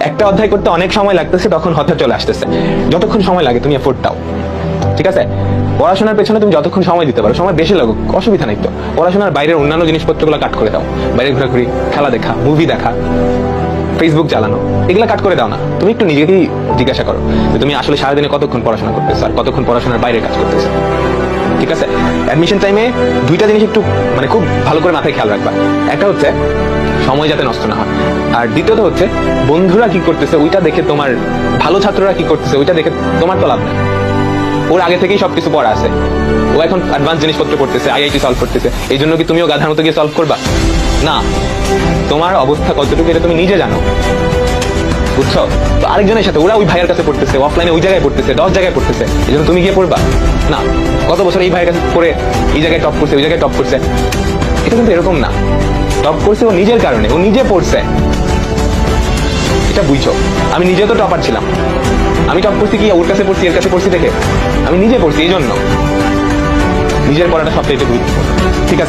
একটা অধ্যায় করতে অনেক সময় লাগতেছে, তখন হতাশা চলে আসতেছে। যতক্ষণ সময় লাগে তুমি এফোর্ট দাও, ঠিক আছে? পড়াশোনার পেছনে তুমি যতক্ষণ সময় দিতে পারো, সময় বেশি লাগুক অসুবিধা নাই তো। পড়াশোনার বাইরের অন্যান্য জিনিসপত্রগুলো কাট করে দাও। বাইরে ঘোরাঘুরি, খেলা দেখা, মুভি দেখা, ফেসবুক চালানো, এগুলা কাট করে দাও না। তুমি একটু নিজেকেই জিজ্ঞাসা করো যে তুমি আসলে সারাদিনে কতক্ষণ পড়াশোনা করতেছো আর কতক্ষণ পড়াশোনার বাইরে কাজ করতেছো, ঠিক আছে? অ্যাডমিশন টাইমে দুইটা জিনিস একটু খুব ভালো করে মাথায় খেয়াল রাখবা। একটা হচ্ছে সময় যাতে নষ্ট না হয়, আর দ্বিতীয়ত হচ্ছে বন্ধুরা কি করতেছে ওইটা দেখে, তোমার ভালো ছাত্ররা কি করতেছে ওইটা দেখে তোমার তো লাভ নেই। ওর আগে থেকেই সবকিছু পড়া আছে, ও এখন অ্যাডভান্স জিনিসপত্র করতেছে, আইআইটি সলভ করতেছে, এই জন্য কি তুমিও গাধার মতো গিয়ে সলভ করবা? না, তোমার অবস্থা কতটুকু এটা তুমি নিজে জানো, বুঝছো? তো আরেকজনের সাথে ওরা ওই ভাইয়ের কাছে পড়তেছে, অফলাইনে ওই জায়গায় পড়তেছে, 10 জায়গায় পড়তেছে, এই জন্য তুমি গিয়ে পড়বা না? কত বছর এই ভাইয়ের কাছে পড়ে এই জায়গায় টপ করছে, ওই জায়গায় টপ করছে, এটা কিন্তু এরকম না। টপ করছে ও নিজের কারণে, ও নিজে পড়ছে, এটা বুঝছো? আমি নিজে তো টপার ছিলাম, আমি টপ করছি কি ওর কাছে পড়ছি, এর কাছে পড়ছি দেখে? আমি নিজে পড়ছি, এই জন্য নিজের পড়াটা সবচেয়ে গুরুত্বপূর্ণ, ঠিক আছে?